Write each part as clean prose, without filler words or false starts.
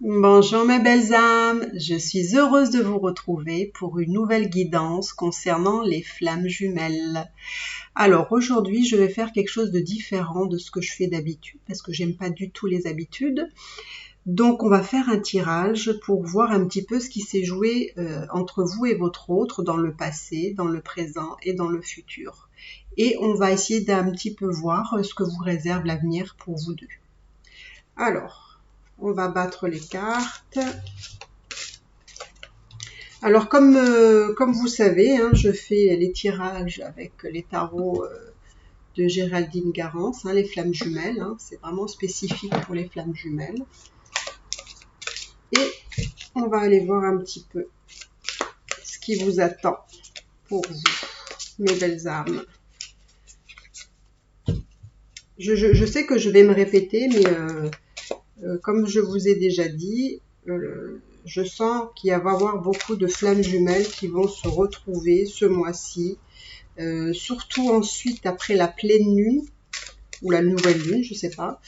Bonjour mes belles âmes, je suis heureuse de vous retrouver pour une nouvelle guidance concernant les flammes jumelles. Alors aujourd'hui je vais faire quelque chose de différent de ce que je fais d'habitude parce que j'aime pas du tout les habitudes. Donc on va faire un tirage pour voir un petit peu ce qui s'est joué entre vous et votre autre dans le passé, dans le présent et dans le futur. Et on va essayer d'un petit peu voir ce que vous réserve l'avenir pour vous deux. Alors, on va battre les cartes. Alors, comme vous savez, hein, je fais les tirages avec les tarots de Géraldine Garance, hein, les flammes jumelles. Hein, c'est vraiment spécifique pour les flammes jumelles. Et on va aller voir un petit peu ce qui vous attend pour vous, mes belles âmes. Je sais que je vais me répéter, mais comme je vous ai déjà dit, je sens qu'il va y avoir beaucoup de flammes jumelles qui vont se retrouver ce mois-ci, surtout ensuite après la pleine lune ou la nouvelle lune, je sais pas.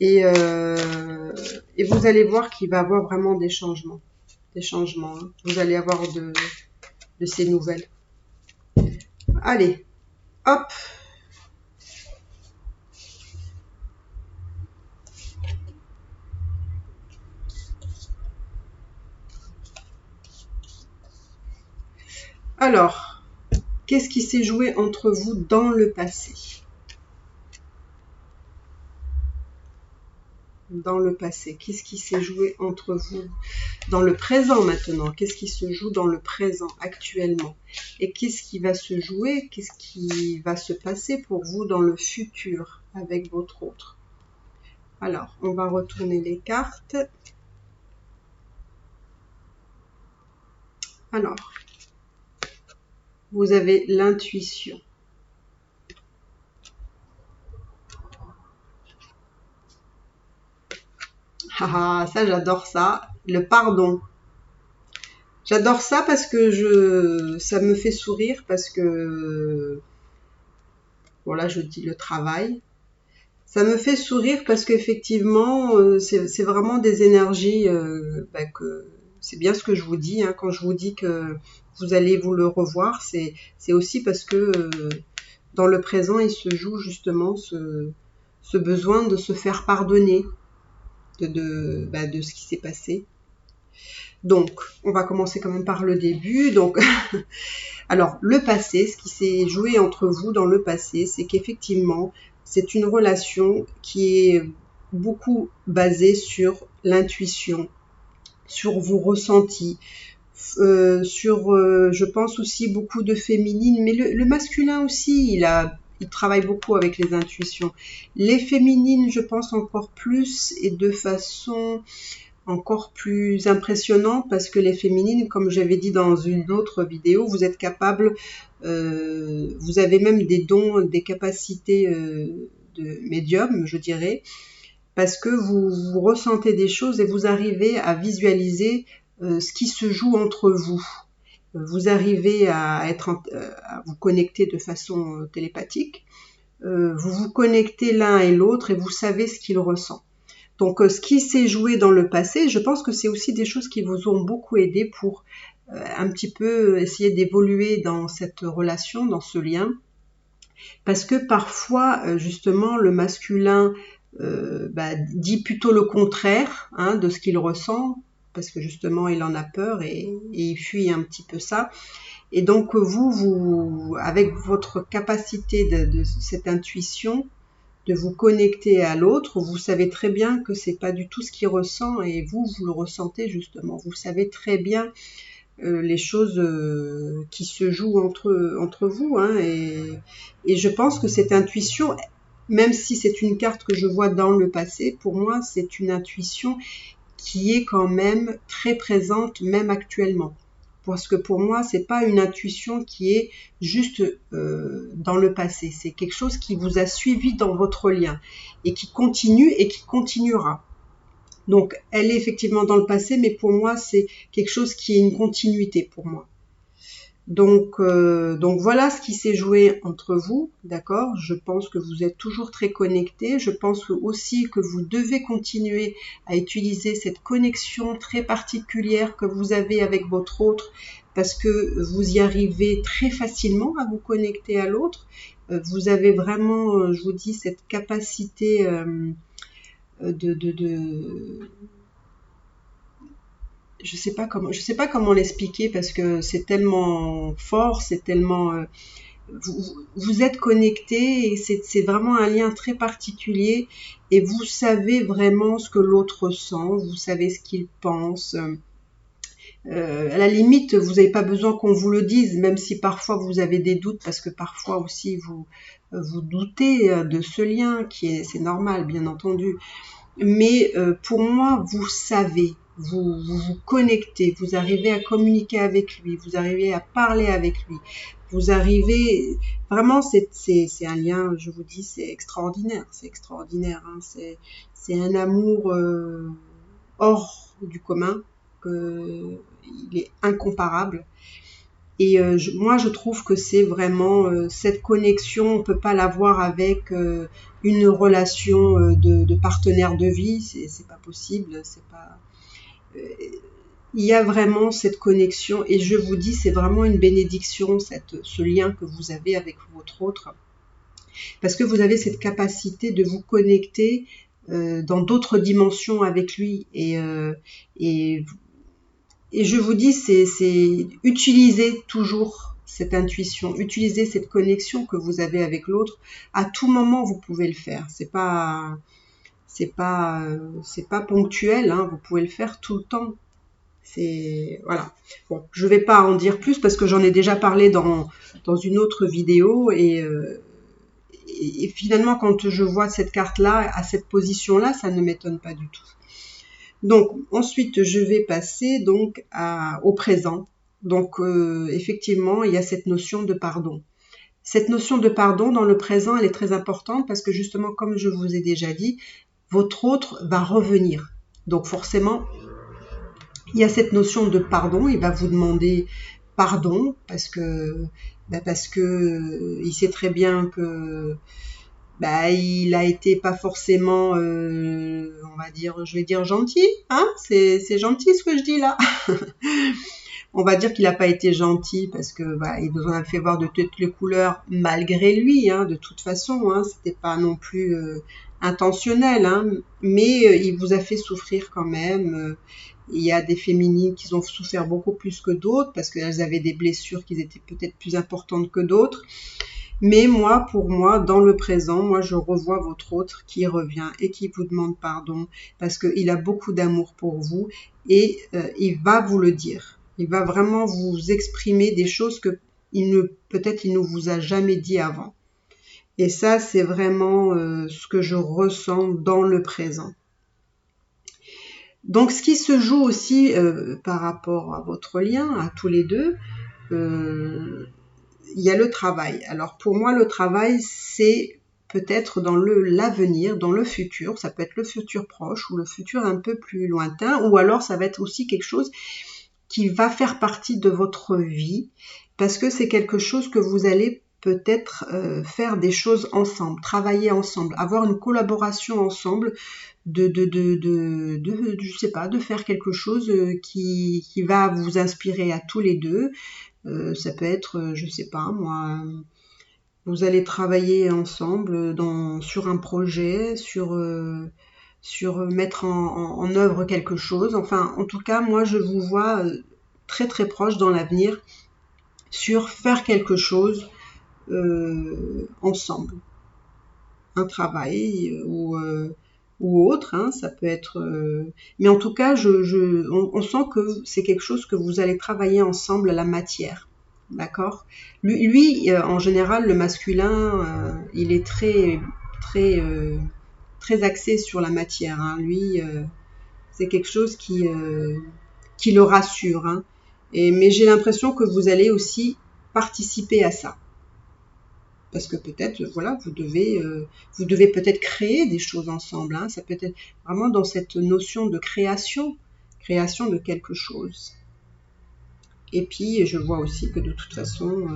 Et vous allez voir qu'il va y avoir vraiment des changements. Hein. Vous allez avoir de ces nouvelles. Allez, hop. Alors, qu'est-ce qui s'est joué entre vous dans le passé? Dans le passé, qu'est-ce qui s'est joué entre vous dans le présent maintenant? Qu'est-ce qui se joue dans le présent actuellement? Et qu'est-ce qui va se jouer? Qu'est-ce qui va se passer pour vous dans le futur avec votre autre? Alors, on va retourner les cartes. Alors, vous avez l'intuition. Ah, ça j'adore ça. Le pardon. J'adore ça parce que ça me fait sourire parce que, voilà, je dis le travail. Ça me fait sourire parce qu'effectivement, c'est vraiment des énergies que c'est bien ce que je vous dis. Hein, quand je vous dis que vous allez vous le revoir, c'est aussi parce que dans le présent, il se joue justement ce besoin de se faire pardonner de ce qui s'est passé. Donc, on va commencer quand même par le début. Donc, alors, le passé, ce qui s'est joué entre vous dans le passé, c'est qu'effectivement, c'est une relation qui est beaucoup basée sur l'intuition, sur vos ressentis, je pense aussi beaucoup de féminine, mais le masculin aussi, il travaille beaucoup avec les intuitions. Les féminines, je pense encore plus et de façon encore plus impressionnante parce que les féminines, comme j'avais dit dans une autre vidéo, vous êtes capables, vous avez même des dons, des capacités de médium, je dirais, parce que vous ressentez des choses et vous arrivez à visualiser ce qui se joue entre vous. Vous arrivez à vous connecter de façon télépathique. Vous vous connectez l'un et l'autre et vous savez ce qu'il ressent. Donc, ce qui s'est joué dans le passé, je pense que c'est aussi des choses qui vous ont beaucoup aidé pour un petit peu essayer d'évoluer dans cette relation, dans ce lien. Parce que parfois, justement, le masculin dit plutôt le contraire de ce qu'il ressent, parce que justement, il en a peur et il fuit un petit peu ça. Et donc, vous avec votre capacité de cette intuition, de vous connecter à l'autre, vous savez très bien que c'est pas du tout ce qu'il ressent et vous le ressentez justement. Vous savez très bien les choses qui se jouent entre vous. Hein, et je pense que cette intuition, même si c'est une carte que je vois dans le passé, pour moi, c'est une intuition qui est quand même très présente, même actuellement. Parce que pour moi, c'est pas une intuition qui est juste dans le passé. C'est quelque chose qui vous a suivi dans votre lien et qui continue et qui continuera. Donc, elle est effectivement dans le passé, mais pour moi, c'est quelque chose qui est une continuité pour moi. Donc voilà ce qui s'est joué entre vous, d'accord? Je pense que vous êtes toujours très connectés. Je pense aussi que vous devez continuer à utiliser cette connexion très particulière que vous avez avec votre autre, parce que vous y arrivez très facilement à vous connecter à l'autre. Vous avez vraiment, je vous dis, cette capacité de je sais pas comment l'expliquer parce que c'est tellement fort, c'est tellement vous êtes connecté et c'est vraiment un lien très particulier et vous savez vraiment ce que l'autre ressent, vous savez ce qu'il pense. À la limite, vous n'avez pas besoin qu'on vous le dise, même si parfois vous avez des doutes, parce que parfois aussi vous doutez de ce lien, c'est normal, bien entendu. Mais pour moi, vous savez, vous connectez, vous arrivez à communiquer avec lui, vous arrivez à parler avec lui, vous arrivez, vraiment, c'est un lien, je vous dis, c'est extraordinaire, hein, c'est un amour hors du commun, il est incomparable. Et moi, je trouve que c'est vraiment cette connexion, on peut pas l'avoir avec une relation de partenaire de vie, c'est pas possible, c'est pas. Il y a vraiment cette connexion, et je vous dis, c'est vraiment une bénédiction, ce lien que vous avez avec votre autre, parce que vous avez cette capacité de vous connecter dans d'autres dimensions avec lui, et je vous dis, c'est utiliser toujours cette intuition, utiliser cette connexion que vous avez avec l'autre. À tout moment, vous pouvez le faire. C'est pas ponctuel, hein. Vous pouvez le faire tout le temps. Voilà. Bon, je vais pas en dire plus parce que j'en ai déjà parlé dans une autre vidéo et finalement, quand je vois cette carte-là, à cette position-là, ça ne m'étonne pas du tout. Donc ensuite, je vais passer donc au présent. Donc effectivement, il y a cette notion de pardon. Cette notion de pardon dans le présent, elle est très importante parce que justement, comme je vous ai déjà dit, votre autre va revenir. Donc forcément, il y a cette notion de pardon. Il va vous demander pardon parce que il sait très bien que il a été pas forcément, on va dire, je vais dire gentil, hein, c'est gentil ce que je dis là. On va dire qu'il n'a pas été gentil parce que il nous en a fait voir de toutes les couleurs malgré lui, hein, de toute façon, hein, c'était pas non plus intentionnel, hein, mais il vous a fait souffrir quand même. Il y a des féminines qui ont souffert beaucoup plus que d'autres parce qu'elles avaient des blessures qui étaient peut-être plus importantes que d'autres. Mais moi, pour moi, dans le présent, moi, je revois votre autre qui revient et qui vous demande pardon parce qu'il a beaucoup d'amour pour vous et il va vous le dire. Il va vraiment vous exprimer des choses que peut-être il ne vous a jamais dit avant. Et ça, c'est vraiment ce que je ressens dans le présent. Donc, ce qui se joue aussi par rapport à votre lien, à tous les deux, il y a le travail. Alors pour moi, le travail, c'est peut-être dans l'avenir, dans le futur. Ça peut être le futur proche ou le futur un peu plus lointain. Ou alors ça va être aussi quelque chose qui va faire partie de votre vie. Parce que c'est quelque chose que vous allez peut-être faire des choses ensemble, travailler ensemble, avoir une collaboration ensemble, je sais pas, de faire quelque chose qui va vous inspirer à tous les deux. Ça peut être, je sais pas moi, vous allez travailler ensemble sur un projet, sur mettre en œuvre quelque chose. Enfin, en tout cas, moi, je vous vois très très proche dans l'avenir sur faire quelque chose ensemble. Un travail ou autre, hein, ça peut être. Mais en tout cas, on sent que c'est quelque chose que vous allez travailler ensemble à la matière, d'accord. Lui, en général, le masculin, il est très très très axé sur la matière. Hein. Lui, c'est quelque chose qui le rassure. Hein. Mais j'ai l'impression que vous allez aussi participer à ça. Parce que peut-être, voilà, vous devez peut-être créer des choses ensemble. Hein. Ça peut être vraiment dans cette notion de création de quelque chose. Et puis, je vois aussi que de toute façon,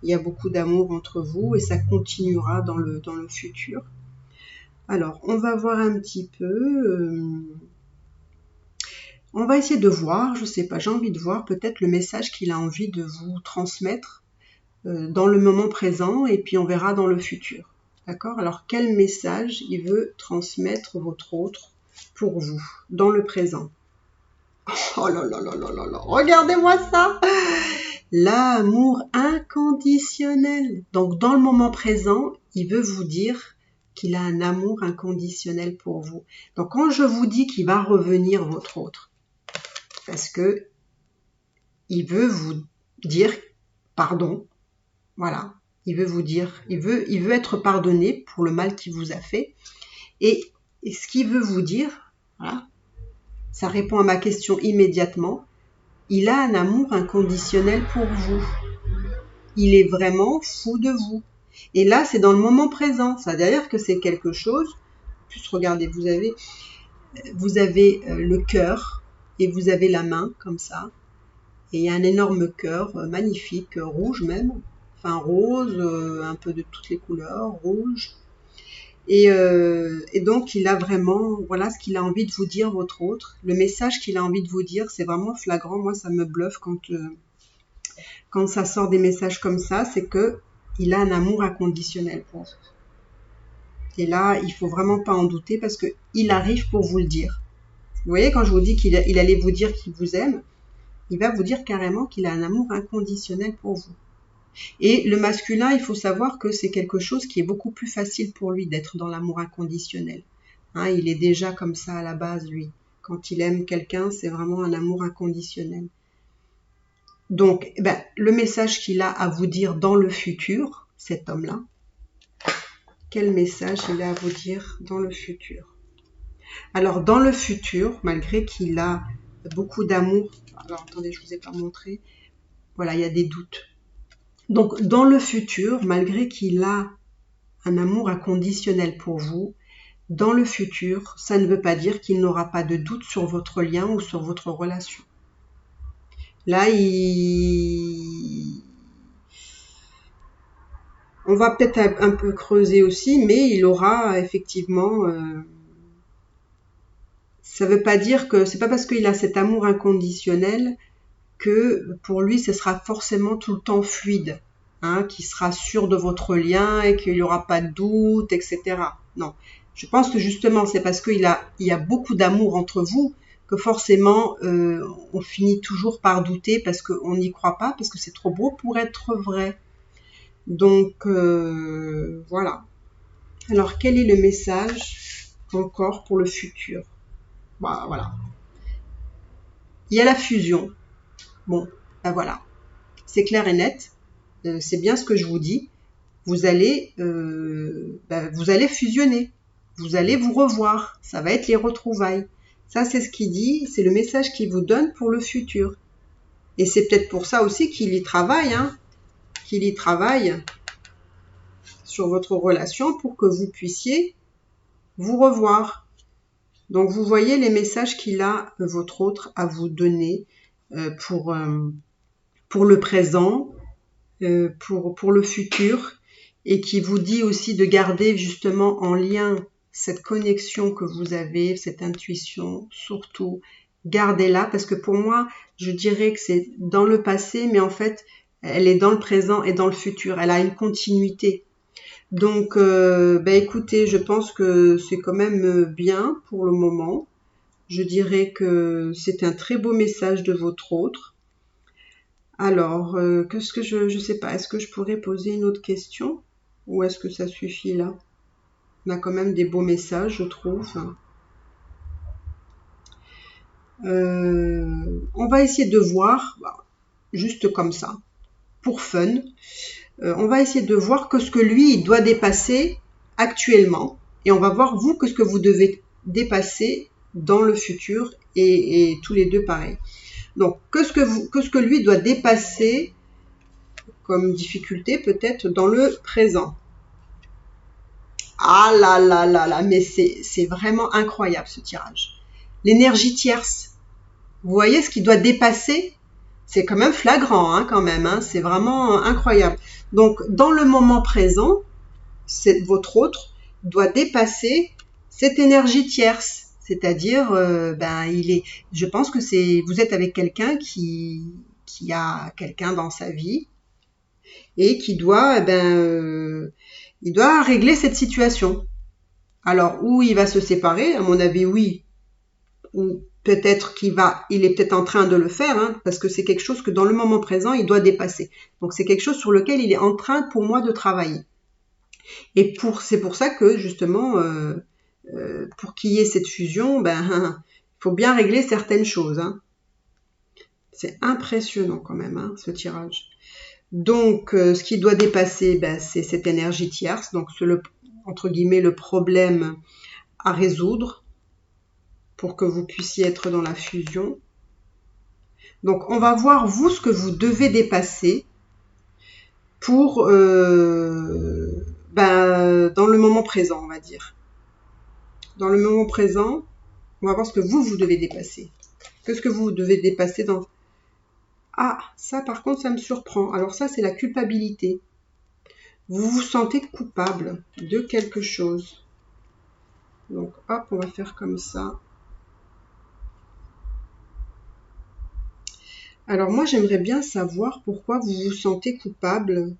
il y a beaucoup d'amour entre vous et ça continuera dans le futur. Alors, on va voir un petit peu. On va essayer de voir, je sais pas, j'ai envie de voir peut-être le message qu'il a envie de vous transmettre dans le moment présent et puis on verra dans le futur. D'accord? Alors, quel message il veut transmettre votre autre pour vous dans le présent? Oh là là là là là là, regardez-moi ça! L'amour inconditionnel. Donc, dans le moment présent, il veut vous dire qu'il a un amour inconditionnel pour vous. Donc, quand je vous dis qu'il va revenir votre autre, parce que il veut vous dire pardon, voilà. Il veut vous dire, il veut être pardonné pour le mal qu'il vous a fait. Et ce qu'il veut vous dire, voilà, ça répond à ma question immédiatement. Il a un amour inconditionnel pour vous. Il est vraiment fou de vous. Et là, c'est dans le moment présent. C'est-à-dire que c'est quelque chose. Plus regardez, vous avez le cœur et vous avez la main comme ça. Et il y a un énorme cœur, magnifique, rouge même, enfin rose, un peu de toutes les couleurs, rouge. Et donc, il a vraiment, voilà ce qu'il a envie de vous dire, votre autre. Le message qu'il a envie de vous dire, c'est vraiment flagrant. Moi, ça me bluffe quand ça sort des messages comme ça, c'est que il a un amour inconditionnel pour vous. Et là, il faut vraiment pas en douter parce que il arrive pour vous le dire. Vous voyez, quand je vous dis qu'il allait vous dire qu'il vous aime, il va vous dire carrément qu'il a un amour inconditionnel pour vous. Et le masculin, il faut savoir que c'est quelque chose qui est beaucoup plus facile pour lui d'être dans l'amour inconditionnel. Hein, il est déjà comme ça à la base, lui. Quand il aime quelqu'un, c'est vraiment un amour inconditionnel. Donc, le message qu'il a à vous dire dans le futur, cet homme-là, quel message il a à vous dire dans le futur? Alors, dans le futur, malgré qu'il a beaucoup d'amour, alors attendez, je ne vous ai pas montré, voilà, il y a des doutes. Donc, dans le futur, malgré qu'il a un amour inconditionnel pour vous, dans le futur, ça ne veut pas dire qu'il n'aura pas de doute sur votre lien ou sur votre relation. Là, on va peut-être un peu creuser aussi, mais il aura effectivement... Ça ne veut pas dire que... C'est pas parce qu'il a cet amour inconditionnel que pour lui, ce sera forcément tout le temps fluide. Hein, qu'il sera sûr de votre lien et qu'il n'y aura pas de doute, etc. Non. Je pense que justement, c'est parce qu'il y a beaucoup d'amour entre vous que forcément, on finit toujours par douter parce qu'on n'y croit pas, parce que c'est trop beau pour être vrai. Donc, voilà. Alors, quel est le message encore pour le futur? Voilà. Il y a la fusion. Bon, voilà. C'est clair et net. C'est bien ce que je vous dis. Vous allez fusionner. Vous allez vous revoir. Ça va être les retrouvailles. Ça, c'est ce qu'il dit. C'est le message qu'il vous donne pour le futur. Et c'est peut-être pour ça aussi qu'il y travaille. Qu'il y travaille sur votre relation pour que vous puissiez vous revoir. Donc, vous voyez les messages qu'il a, votre autre, à vous donner pour le présent, pour le futur, et qui vous dit aussi de garder justement en lien cette connexion que vous avez, cette intuition, surtout, gardez-la, parce que pour moi, je dirais que c'est dans le passé, mais en fait, elle est dans le présent et dans le futur, elle a une continuité. Donc, écoutez, je pense que c'est quand même bien pour le moment. Je dirais que c'est un très beau message de votre autre. Alors, qu'est-ce que je sais pas, est-ce que je pourrais poser une autre question? Ou est-ce que ça suffit là? On a quand même des beaux messages, je trouve. On va essayer de voir, juste comme ça, pour fun, on va essayer de voir ce que lui, il doit dépasser actuellement. Et on va voir, vous, ce que vous devez dépasser dans le futur et tous les deux pareil. Donc, qu'est-ce que lui doit dépasser comme difficulté peut-être dans le présent? Ah là là là là, mais c'est vraiment incroyable ce tirage. L'énergie tierce. Vous voyez ce qu'il doit dépasser? C'est quand même flagrant, hein, quand même, hein, c'est vraiment incroyable. Donc, dans le moment présent, votre autre doit dépasser cette énergie tierce. C'est-à-dire, je pense que vous êtes avec quelqu'un qui a quelqu'un dans sa vie et qui doit, il doit régler cette situation. Alors, où il va se séparer, à mon avis, oui, ou peut-être il est peut-être en train de le faire, hein, parce que c'est quelque chose que dans le moment présent, il doit dépasser. Donc, c'est quelque chose sur lequel il est en train, pour moi, de travailler. Et c'est pour ça que, justement, pour qu'il y ait cette fusion, il faut bien régler certaines choses. Hein. C'est impressionnant quand même, hein, ce tirage. Donc, ce qui doit dépasser, c'est cette énergie tierce, donc entre guillemets le problème à résoudre pour que vous puissiez être dans la fusion. Donc, on va voir, vous, ce que vous devez dépasser pour, dans le moment présent, on va dire. Dans le moment présent, on va voir ce que vous devez dépasser. Qu'est-ce que vous devez dépasser dans... Ah, ça, par contre, ça me surprend. Alors ça, c'est la culpabilité. Vous vous sentez coupable de quelque chose. Donc, hop, on va faire comme ça. Alors moi, j'aimerais bien savoir pourquoi vous vous sentez coupable.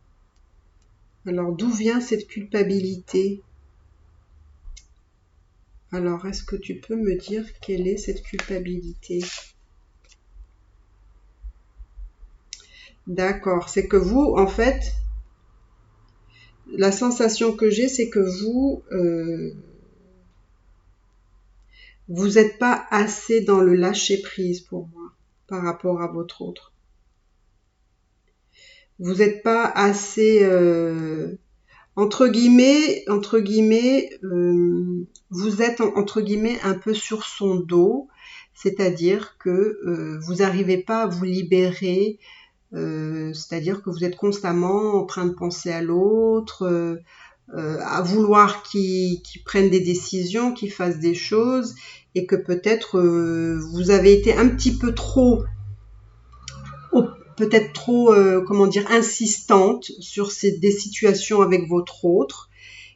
Alors, d'où vient cette culpabilité? Alors, est-ce que tu peux me dire quelle est cette culpabilité? D'accord, c'est que vous, en fait, la sensation que j'ai, c'est que vous n'êtes pas assez dans le lâcher-prise pour moi, par rapport à votre autre. Vous n'êtes pas assez... entre guillemets, vous êtes entre guillemets un peu sur son dos, c'est-à-dire que vous n'arrivez pas à vous libérer, c'est-à-dire que vous êtes constamment en train de penser à l'autre, à vouloir qu'il prenne des décisions, qu'il fasse des choses, et que peut-être vous avez été un petit peu trop insistante sur des situations avec votre autre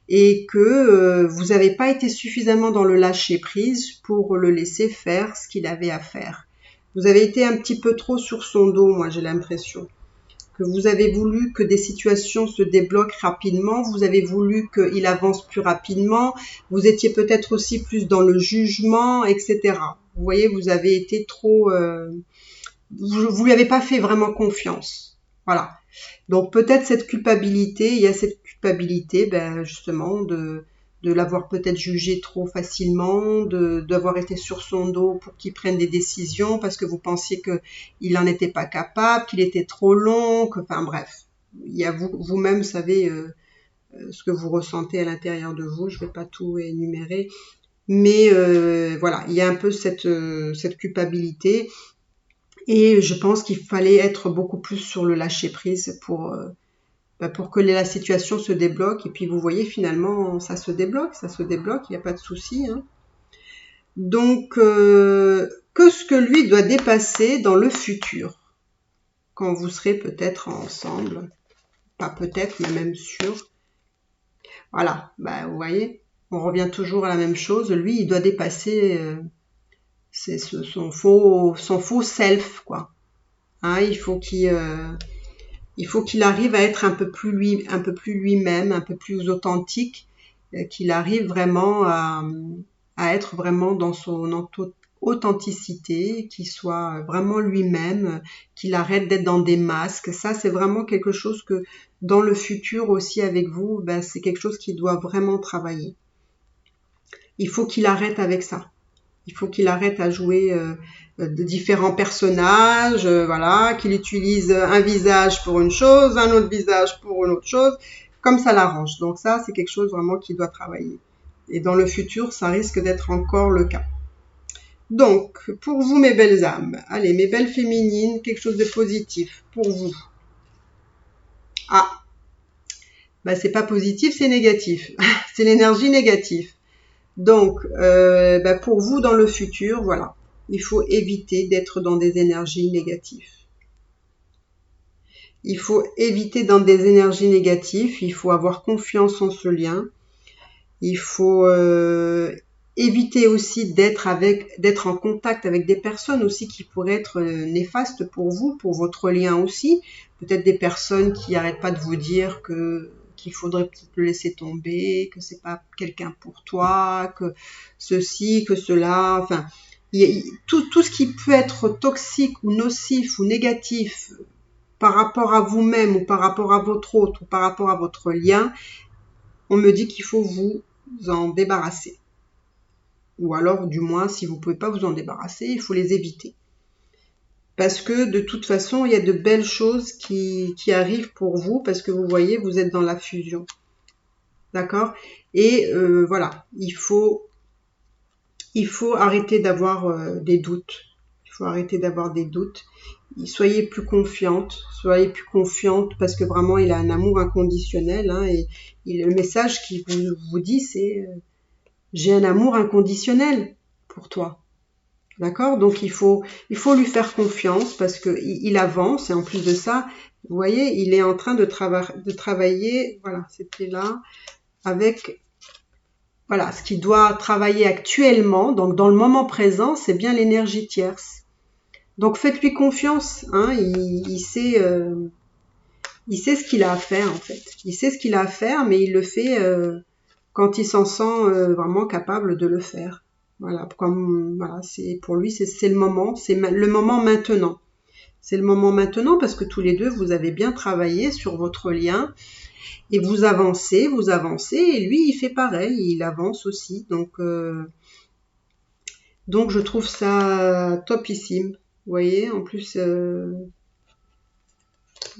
et que vous n'avez pas été suffisamment dans le lâcher prise pour le laisser faire ce qu'il avait à faire. Vous avez été un petit peu trop sur son dos, moi j'ai l'impression. Que vous avez voulu que des situations se débloquent rapidement, vous avez voulu qu'il avance plus rapidement, vous étiez peut-être aussi plus dans le jugement, etc. Vous voyez, vous avez été trop... vous lui avez pas fait vraiment confiance. Voilà. Donc peut-être cette culpabilité, il y a cette culpabilité, justement, de l'avoir peut-être jugé trop facilement, d'avoir été sur son dos pour qu'il prenne des décisions parce que vous pensiez qu'il n'en était pas capable, qu'il était trop long, enfin bref. Il y a vous-même savez ce que vous ressentez à l'intérieur de vous, je ne vais pas tout énumérer, mais voilà, il y a un peu cette culpabilité. Et je pense qu'il fallait être beaucoup plus sur le lâcher-prise pour que la situation se débloque. Et puis vous voyez, finalement, ça se débloque, il n'y a pas de souci. Hein. Donc, qu'est-ce que lui doit dépasser dans le futur, quand vous serez peut-être ensemble, pas peut-être, mais même sûr. Voilà, vous voyez, on revient toujours à la même chose. Lui, il doit dépasser... c'est son faux self, quoi. Hein, il faut qu'il arrive à être un peu plus lui-même, un peu plus authentique, qu'il arrive vraiment à être vraiment dans son authenticité, qu'il soit vraiment lui-même, qu'il arrête d'être dans des masques. Ça, c'est vraiment quelque chose que dans le futur aussi avec vous, c'est quelque chose qui doit vraiment travailler. Il faut qu'il arrête avec ça. Il faut qu'il arrête à jouer de différents personnages, voilà, qu'il utilise un visage pour une chose, un autre visage pour une autre chose, comme ça l'arrange. Donc ça, c'est quelque chose vraiment qu'il doit travailler. Et dans le futur, ça risque d'être encore le cas. Donc, pour vous, mes belles âmes, allez, mes belles féminines, quelque chose de positif pour vous. Ah, c'est pas positif, c'est négatif. C'est l'énergie négative. Donc, pour vous dans le futur, voilà, il faut éviter d'être dans des énergies négatives. Il faut éviter dans des énergies négatives. Il faut avoir confiance en ce lien. Il faut éviter aussi d'être en contact avec des personnes aussi qui pourraient être néfastes pour vous, pour votre lien aussi. Peut-être des personnes qui n'arrêtent pas de vous dire qu'il faudrait peut-être le laisser tomber, que c'est pas quelqu'un pour toi, que ceci, que cela. Enfin, tout ce qui peut être toxique ou nocif ou négatif par rapport à vous-même ou par rapport à votre autre ou par rapport à votre lien, on me dit qu'il faut vous en débarrasser. Ou alors, du moins, si vous ne pouvez pas vous en débarrasser, il faut les éviter. Parce que de toute façon, il y a de belles choses qui arrivent pour vous, parce que vous voyez, vous êtes dans la fusion. D'accord? Et voilà, il faut arrêter d'avoir des doutes. Il faut arrêter d'avoir des doutes. Soyez plus confiante, parce que vraiment, il a un amour inconditionnel. Hein, et le message qu'il vous dit, c'est j'ai un amour inconditionnel pour toi. D'accord? Donc il faut lui faire confiance parce que il avance et en plus de ça, vous voyez, il est en train de travailler, voilà, c'était là, avec voilà, ce qu'il doit travailler actuellement, donc dans le moment présent, c'est bien l'énergie tierce. Donc faites-lui confiance, hein, il sait ce qu'il a à faire en fait. Il sait ce qu'il a à faire, mais il le fait quand il s'en sent vraiment capable de le faire. Voilà, c'est pour lui, c'est le moment, c'est le moment maintenant. C'est le moment maintenant parce que tous les deux, vous avez bien travaillé sur votre lien et vous avancez, et lui, il fait pareil, il avance aussi. Donc je trouve ça topissime. Vous voyez, en plus,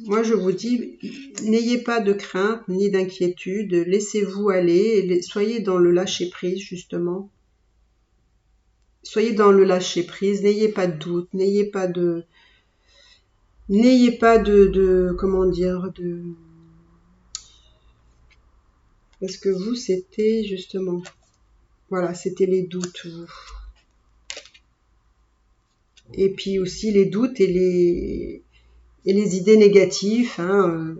moi je vous dis, n'ayez pas de crainte ni d'inquiétude, laissez-vous aller, soyez dans le lâcher-prise justement. Soyez dans le lâcher-prise, n'ayez pas de doute, n'ayez pas de comment dire, parce que vous, c'était justement, voilà, c'était les doutes, vous. Et puis aussi les doutes et les idées négatives, hein,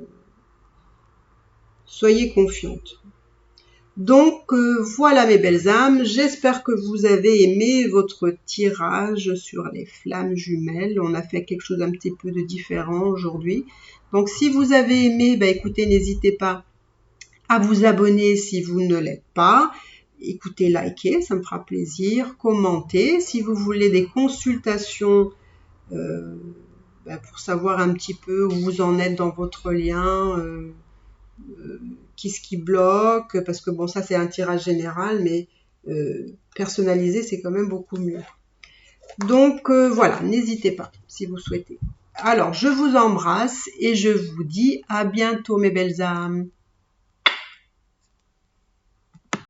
soyez confiante. Donc voilà mes belles âmes, j'espère que vous avez aimé votre tirage sur les flammes jumelles. On a fait quelque chose un petit peu de différent aujourd'hui. Donc si vous avez aimé, écoutez, n'hésitez pas à vous abonner si vous ne l'êtes pas. Écoutez, likez, ça me fera plaisir. Commentez. Si vous voulez des consultations pour savoir un petit peu où vous en êtes dans votre lien, qu'est-ce qui bloque, parce que bon, ça c'est un tirage général, mais personnalisé, c'est quand même beaucoup mieux. Donc voilà, n'hésitez pas si vous souhaitez. Alors, je vous embrasse et je vous dis à bientôt mes belles âmes.